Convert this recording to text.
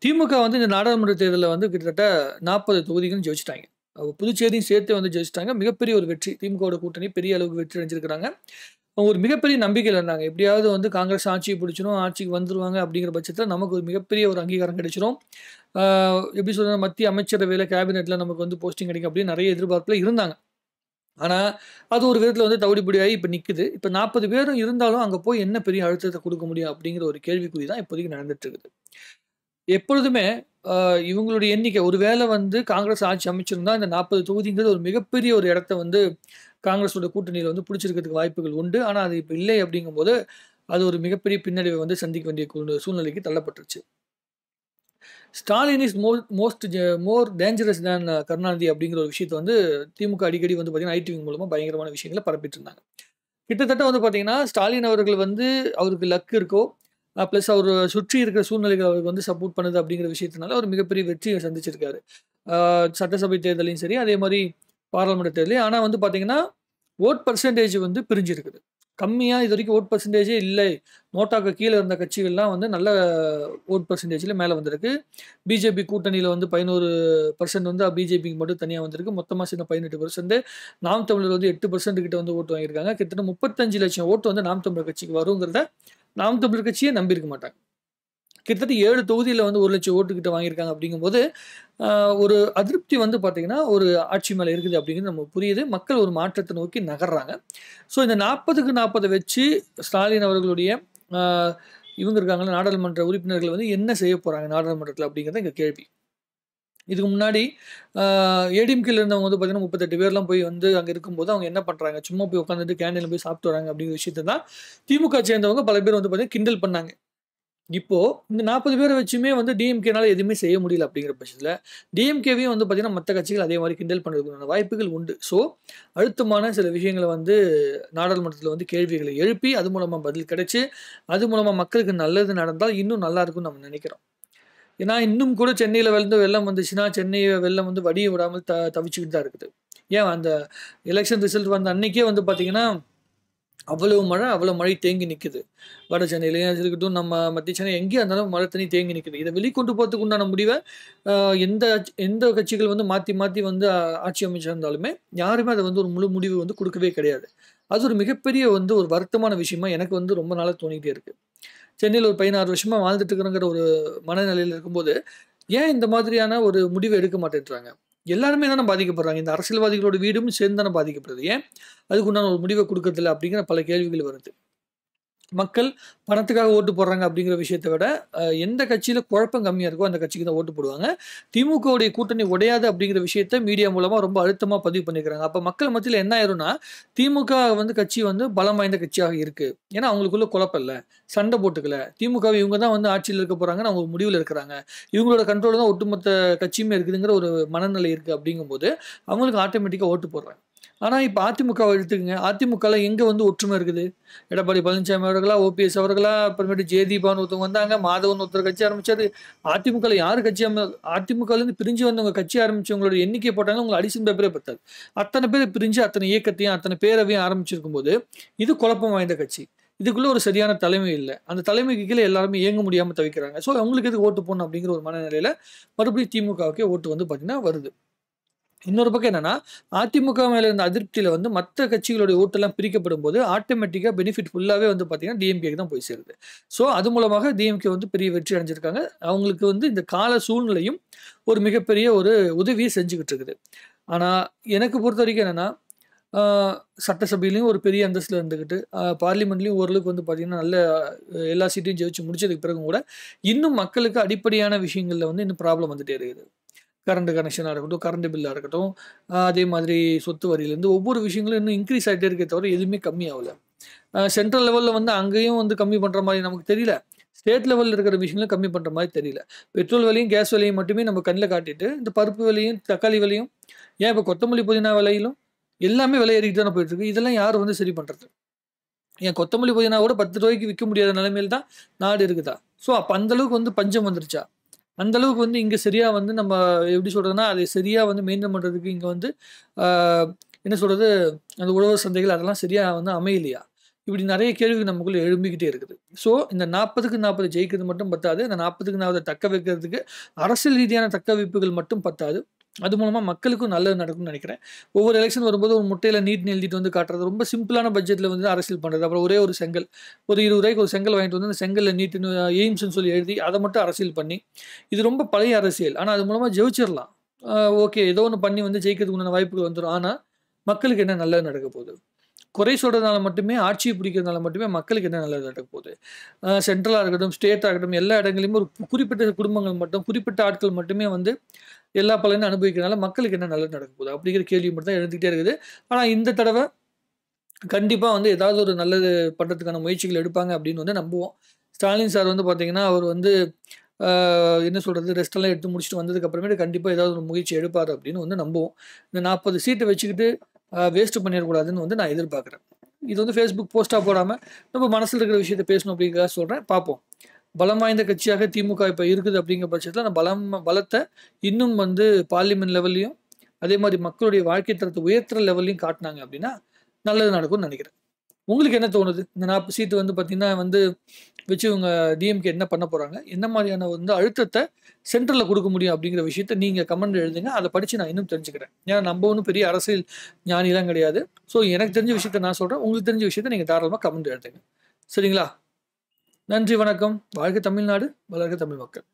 திமுக வந்து இந்த நாடாளுமன்ற தேர்தலில் வந்து கிட்டத்தட்ட 40 தொகுதிகளும் ஜெயிச்சிட்டாங்க. புதுச்சேரியும் சேர்த்து வந்து ஜெயிச்சிட்டாங்க. மிகப்பெரிய ஒரு வெற்றி. திமுகவோட கூட்டணி பெரிய அளவுக்கு வெற்றி அடைஞ்சிருக்கிறாங்க. அவங்க ஒரு மிகப்பெரிய நம்பிக்கையில இருந்தாங்க. எப்படியாவது வந்து காங்கிரஸ் ஆட்சியை பிடிச்சிரும், ஆட்சிக்கு வந்துருவாங்க அப்படிங்கிற பட்சத்தில நமக்கு ஒரு மிகப்பெரிய ஒரு அங்கீகாரம் கிடைச்சிரும். ஆ எப்படி சொல்றது, மத்திய அமைச்சரவையில, கேபினெட்ல நமக்கு வந்து போஸ்டிங் கிடைக்கும் அப்படின்னு நெறைய எதிர்பார்ப்புல இருந்தாங்க. ஆனா, அது ஒரு விதத்தில வந்து தவிடுபொடியாகி இப்ப நிக்குது. இப்ப 40 பேரும் இருந்தாலும் அங்க போய் என்ன பெரிய அழுத்தத்த குடுக்க முடியும் அப்படிங்கிற ஒரு கேள்விக்குறி தான் இப்போதைக்கு நடந்துட்டு இருக்குது. எப்பொழுதுமே அ இவங்களுடைய எண்ணிக்கை ஒருவேள வந்து காங்கிரஸ் ஆட்சி அமைச்சிருந்தா, இந்த 40 தொகுதிங்கிறது ஒரு மிகப்பெரிய ஒரு இடத்த வந்து காங்கிரஸோட கூட்டணியில வந்து புடிச்சிருக்கிறதுக்கு வாய்ப்புகள் உண்டு. ஆனா, அது இப்ப இல்லை அப்படிங்கும்போது, அது ஒரு மிகப்பெரிய பின்னடைவை வந்து சந்திக்க வேண்டிய சூழ்நிலைக்கு தள்ளப்பட்டுருச்சு. Stalin is more dangerous than Karunanidhi அப்படிங்கிற ஒரு விஷயத்த வந்து திமுக அடிக்கடி வந்து பார்த்தீங்கன்னா, ஐடி விங் மூலமா பயங்கரமான விஷயங்கள பரப்பிட்டு இருந்தாங்க. கிட்டத்தட்ட வந்து பார்த்தீங்கன்னா, ஸ்டாலின் அவர்கள் வந்து அவருக்கு லக் இருக்கோ, பிளஸ் அவர சுற்றி இருக்கிற சூழ்நிலைகள் அவருக்கு வந்து சப்போர்ட் பண்ணுது அப்படிங்கிற விஷயத்தினால அவர் மிகப்பெரிய வெற்றிய சந்திச்சிருக்காரு. சட்டசபை தேர்தலையும் சரி, அதே மாரி பாராளுமன்ற தேர்தலையும். ஆனா வந்து பார்த்தீங்கன்னா, வோட் பெர்சன்டேஜ் வந்து பிரிஞ்சிருக்குது. கம்மியா இதுவரைக்கும் வோட் பெர்சன்டேஜே இல்லை. நோட்டாக்கு கீழ இருந்த கட்சிகள்லாம் வந்து நல்ல வோட் பெர்சன்டேஜ்ல மேல வந்திருக்கு. பிஜேபி கூட்டணியில வந்து 11% வந்து பிஜேபிக்கு மட்டும் தனியா வந்திருக்கு. மொத்தமா சேர்ந்து 18%. நாம் தமிழர் வந்து 8% கிட்ட வந்து ஓட்டு வாங்கியிருக்காங்க. கிட்டத்தட்ட 35,00,000 ஓட்டு வந்து நாம் தமிழர் கட்சிக்கு வருங்கிறத நாம் தமிழர் கட்சியே நம்பியிருக்க மாட்டாங்க. கிட்டத்தட்ட 7 தொகுதியில வந்து 1,00,000 ஓட்டு கிட்ட வாங்கியிருக்காங்க அப்படிங்கும்போது, அ ஒரு அதிருப்தி வந்து பார்த்தீங்கன்னா, ஒரு ஆட்சி மேல இருக்குது அப்படிங்கிறது நமக்கு புரியுது. மக்கள் ஒரு மாற்றத்த நோக்கி நகர்றாங்க. ஸோ இந்த 40க்கு 40 வச்சு ஸ்டாலின் அவர்களுடைய அ இவங்க இருக்காங்கல்ல நாடாளுமன்ற உறுப்பினர்கள் வந்து என்ன செய்ய போறாங்க நாடாளுமன்றத்தில அப்படிங்கிறது எங்க கேள்வி. இதுக்கு முன்னாடி அ ஏடிஎம்கேல இருந்தவங்க வந்து பார்த்தீங்கன்னா, 38 பேர்லாம் போய் வந்து அங்க இருக்கும்போது அவங்க என்ன பண்றாங்க? சும்மா போய் உட்காந்துட்டு கேண்டீன்ல போய் சாப்பிட்டு வராங்க அப்படிங்கிற விஷயத்த தான் திமுக சேர்ந்தவங்க பல பேர் வந்து பார்த்தீங்கன்னா, கிண்டல் பண்ணாங்க. இப்போ இந்த 40 பேர வச்சுமே வந்து டிஎம்கேனால எதுவுமே செய்ய முடியல அப்படிங்கிற பட்சத்தில, டிஎம்கேவையும் வந்து பார்த்தீங்கன்னா, மத்த கட்சிகள் அதே மாரி கிண்டல் பண்றதுக்கான வாய்ப்புகள் உண்டு. ஸோ, அழுத்தமான சில விஷயங்கள வந்து நாடாளுமன்றத்தில வந்து கேள்விகள எழுப்பி, அது மூலமா பதில் கிடைச்சு, அது மூலமா மக்களுக்கு நல்லது நடந்தால் இன்னும் நல்லா இருக்கும்னு நம்ம நெனைக்கிறோம். ஏன்னா, இன்னும் கூட சென்னையில வந்து வெள்ளம் வந்துச்சுன்னா, சென்னை வெள்ளம் வந்து வடிய விடாமல் தவிச்சுக்கிட்டு தான் இருக்குது. ஏன் அந்த எலக்ஷன் ரிசல்ட் வந்த அன்னைக்கே வந்து பார்த்தீங்கன்னா அவ்வளோ மழை தேங்கி நிக்குது. வட சென்னையிலயும் இருக்கட்டும், நம்ம மத்திய சென்னை எங்கேயா இருந்தாலும் மழை தண்ணி தேங்கி நிக்குது. இத வெளிக்கொண்டு போறதுக்கு உண்டான முடிவ அ எந்த எந்த கட்சிகள் வந்து மாத்தி மாத்தி வந்து ஆட்சி அமைச்சிருந்தாலுமே, யாருமே அத வந்து ஒரு முழு முடிவு வந்து குடுக்கவே கிடையாது. அது ஒரு மிகப்பெரிய வந்து ஒரு வருத்தமான விஷயமா எனக்கு வந்து ரொம்ப நாளா தோணிட்டே இருக்கு. சென்னையில ஒரு 16 வருஷமா வாழ்ந்துட்டு இருக்கிறோங்கிற ஒரு மனநிலையில இருக்கும்போது, ஏன் இந்த மாதிரியான ஒரு முடிவு எடுக்க மாட்டேன்றாங்க? எல்லாருமே தானே பாதிக்கப்படுறாங்க. இந்த அரசியல்வாதிகளோட வீடும் சேர்ந்து தானே பாதிக்கப்படுது. ஏன் அதுக்கு உண்டான ஒரு முடிவ குடுக்கறதில்ல? அப்படிங்கிற பல கேள்விகள் வருது. மக்கள் பணத்துக்காக ஓட்டு போடுறாங்க அப்படிங்கிற விஷயத்த விட, எந்த கட்சியில குழப்பம் கம்மியா இருக்கோ அந்த கட்சிக்கு தான் ஓட்டு போடுவாங்க. திமுகவுடைய கூட்டணி உடையாது அப்படிங்கிற விஷயத்த மீடியா மூலமா ரொம்ப அழுத்தமா பதிவு பண்ணியிருக்காங்க. அப்ப மக்கள் மத்தியில என்ன ஆயிரும்னா, திமுக வந்து கட்சி வந்து பலம் வாய்ந்த கட்சியாக இருக்கு. ஏன்னா அவங்களுக்குள்ள குழப்பம் இல்ல. சண்டை போட்டுக்கல. திமுகவ இவங்க தான் வந்து ஆட்சியில இருக்க போறாங்கன்னு அவங்க ஒரு முடிவுல இருக்கிறாங்க. இவங்களோட கண்ட்ரோல்ல தான் ஒட்டுமொத்த கட்சியுமே இருக்குதுங்கிற ஒரு மனநிலை இருக்கு அப்படிங்கும்போது, அவங்களுக்கு ஆட்டோமேட்டிக்கா ஓட்டு போடுறாங்க. ஆனா இப்ப அதிமுகவ எடுத்துக்கங்க. அதிமுகல எங்க வந்து ஒற்றுமை இருக்குது? எடப்பாடி பழனிசாமி அவர்களா, ஓபிஎஸ் அவர்களா, அப்புறமேட்டு ஜெயதீபான்னு ஒருத்தவங்க வந்தாங்க. மாதவன் ஒருத்தர் கட்சி ஆரம்பிச்சாரு. அதிமுகல யாரு கட்சி அதிமுகலேருந்து பிரிஞ்சு வந்தவங்க கட்சி ஆரம்பிச்சவங்களோட எண்ணிக்கை போட்டாங்கன்னா, உங்களுக்கு அடிஷன் பேப்பரே பத்தாது. அத்தன பேர் பிரிஞ்சு, அத்தனை இயக்கத்தையும், அத்தனை பேரவையும் ஆரம்பிச்சிருக்கும்போது, இது குழப்பம் வாய்ந்த கட்சி. இதுக்குள்ள ஒரு சரியான தலைமை இல்ல. அந்த தலைமைக்கு கீழ எல்லாருமே இயங்க முடியாம தவிக்கிறாங்க. ஸோ, அவங்களுக்கு எதுக்கு ஓட்டு போடணும் அப்படிங்கிற ஒரு மனநிலையில மறுபடியும் திமுகவுக்கே ஓட்டு வந்து பார்த்தீங்கன்னா வருது. இன்னொரு பக்கம் என்னன்னா, அதிமுக மேல இருந்த அதிருப்தியில வந்து மத்த கட்சிகளுடைய ஓட்டெல்லாம் பிரிக்கப்படும்போது, ஆட்டோமேட்டிக்கா பெனிஃபிட் ஃபுல்லாவே வந்து பார்த்தீங்கன்னா, டிஎம்கேக்கு தான் போய் சேருது. ஸோ, அது மூலமாக டிஎம்கே வந்து பெரிய வெற்றி அடைஞ்சிருக்காங்க. அவங்களுக்கு வந்து இந்த கால சூழ்நிலையும் ஒரு மிகப்பெரிய ஒரு உதவிய செஞ்சுகிட்டு இருக்குது. ஆனா, எனக்கு பொறுத்தவரைக்கும் என்னன்னா, ஆ சட்டசபையிலயும் ஒரு பெரிய அந்தஸ்துல இருந்துகிட்டு, பார்லிமெண்ட்லயும் ஓரளவுக்கு வந்து பார்த்தீங்கன்னா, நல்ல எல்லா சீட்டையும் ஜெயிச்சு முடிச்சதுக்கு பிறகும் கூட, இன்னும் மக்களுக்கு அடிப்படையான விஷயங்கள்ல வந்து இன்னும் ப்ராப்ளம் வந்துட்டே இருக்குது. கரண்ட் கனெக்ஷனா இருக்கட்டும், கரண்ட் பில்லா இருக்கட்டும், அதே மாதிரி சொத்து வரியிலேருந்து ஒவ்வொரு விஷயங்களும் இன்னும் இன்க்ரீஸ் ஆயிட்டே இருக்கே தவிர எதுவுமே கம்மி ஆவல. சென்ட்ரல் லெவல்ல வந்து அங்கேயும் வந்து கம்மி பண்ற மாரி நமக்கு தெரியல. ஸ்டேட் லெவல்ல இருக்கிற விஷயங்களும் கம்மி பண்ற மாரி தெரியல. பெட்ரோல் விலையும், கேஸ் விலையும் மட்டுமே நம்ம கண்ல காட்டிட்டு, இந்த பருப்பு விலையும், தக்காளி விலையும், ஏன் இப்ப கொத்தமல்லி, புதினா விலையிலும் எல்லாமே விலை ஏறிக்கிட்டு தானே போயிட்டு இருக்கு. இதெல்லாம் யார் வந்து சரி பண்றது? ஏன் கொத்தமல்லி, புதினா கூட ரூ. 10க்கு விக்க முடியாத நிலைமையில தான் நாடு இருக்குதா? ஸோ அப்ப அந்த அளவுக்கு வந்து பஞ்சம் வந்துருச்சா? அந்த அளவுக்கு வந்து இங்க சரியா வந்து நம்ம எப்படி சொல்றதுன்னா, அதை சரியா வந்து மெயின்டெயின் பண்றதுக்கு இங்க வந்து ஆ என்ன சொல்றது, அந்த உழவர் சந்தைகள் அதெல்லாம் சரியா வந்து அமையலையா? இப்படி நிறைய கேள்விகள் நமக்குள்ள எழும்பிக்கிட்டே இருக்குது. ஸோ இந்த 40க்கு 40 ஜெயிக்கிறது மட்டும் பத்தாது. இந்த 40க்கு 40 தக்க வைக்கிறதுக்கு அரசியல் ரீதியான தக்க வைப்புகள் மட்டும் பத்தாது. அது மூலமா மக்களுக்கும் நல்லது நடக்கும்னு நினைக்கிறேன். ஒவ்வொரு எலெக்ஷன் வரும்போது ஒரு முட்டையில நீட்னு எழுதிட்டு வந்து காட்டுறது, ரொம்ப சிம்பிளான பட்ஜெட்ல வந்து அரசியல் பண்றது. அப்புறம் ஒரே ஒரு செங்கல், ஒரு ரூ. 20க்கு ஒரு செங்கல் வாங்கிட்டு வந்து அந்த செங்கல்ல நீட்னு எய்ம்ஸ்ன்னு சொல்லி எழுதி அதை மட்டும் அரசியல் பண்ணி, இது ரொம்ப பழைய அரசியல். ஆனா அது மூலமா ஜெயிச்சிரலாம். ஓகே, ஏதோ ஒண்ணு பண்ணி வந்து ஜெயிக்கிறதுக்கு உண்டான வாய்ப்புகள் வந்துரும். ஆனா மக்களுக்கு என்ன நல்லது நடக்க போகுது? குறை சொல்றதுனால மட்டுமே, ஆட்சியை பிடிக்கிறதுனால மட்டுமே மக்களுக்கு என்ன நல்லது நடக்க போகுது? சென்ட்ரலா இருக்கட்டும், ஸ்டேட்டா இருக்கட்டும், எல்லா இடங்கள்லயுமே ஒரு குறிப்பிட்ட குடும்பங்கள் மட்டும், குறிப்பிட்ட ஆட்கள் மட்டுமே வந்து எல்லா பலனையும் அனுபவிக்கிறதுனால மக்களுக்கு என்ன நல்லது நடக்க போகுது? அப்படிங்கிற கேள்வி மட்டும் தான் எழுந்துகிட்டே இருக்குது. ஆனா இந்த தடவை கண்டிப்பா வந்து ஏதாவது ஒரு நல்லது பண்றதுக்கான முயற்சிகள் எடுப்பாங்க அப்படின்னு வந்து நம்புவோம். ஸ்டாலின் சார் வந்து பார்த்தீங்கன்னா, அவர் வந்து என்ன சொல்றது, ரெஸ்ட் எல்லாம் எடுத்து முடிச்சுட்டு வந்ததுக்கு அப்புறமேட்டு கண்டிப்பா ஏதாவது ஒரு முயற்சி எடுப்பாரு அப்படின்னு வந்து நம்புவோம். இந்த 40 சீட்ட வச்சுக்கிட்டு வேஸ்ட் பண்ணிடக்கூடாதுன்னு வந்து நான் எதிர்பார்க்குறேன். இது வந்து Facebook போஸ்ட்டா போடாம, நம்ம மனசுல இருக்கிற விஷயத்த பேசணும் அப்படிங்கிறதுக்காக சொல்றேன். பார்ப்போம். பலம் வாய்ந்த கட்சியாக திமுக இப்ப இருக்குது அப்படிங்கிற பட்சத்துல அந்த பலத்த இன்னும் வந்து பார்லிமென்ட் லெவல்லயும், அதே மாரி மக்களுடைய வாழ்க்கை தரத்த உயர்த்துற லெவல்லயும் காட்டுனாங்க அப்படின்னா, நல்லது நடக்கும்னு நெனைக்கிறேன். உங்களுக்கு என்ன தோணுது? இந்த 40 சீட்டு வந்து பார்த்தீங்கன்னா வந்து வச்சு இவங்க டிஎம்கே என்ன பண்ண போறாங்க? என்ன மாரியான வந்து அழுத்தத்த சென்ட்ரல்ல குடுக்க முடியும் அப்படிங்கிற விஷயத்த நீங்க கமெண்ட்ல எழுதுங்க. அத படிச்சு நான் இன்னும் தெரிஞ்சுக்கிறேன். ஏன்னா நம்ப ஒண்ணும் பெரிய அரசியல் ஞானிலாம் கிடையாது. ஸோ எனக்கு தெரிஞ்ச விஷயத்த நான் சொல்றேன். உங்களுக்கு தெரிஞ்ச விஷயத்த நீங்க தாராளமா கமெண்ட் எழுதுங்க. சரிங்களா? நன்றி, வணக்கம். வாழ்க தமிழ்நாடு! வளர்க தமிழ் மக்கள்!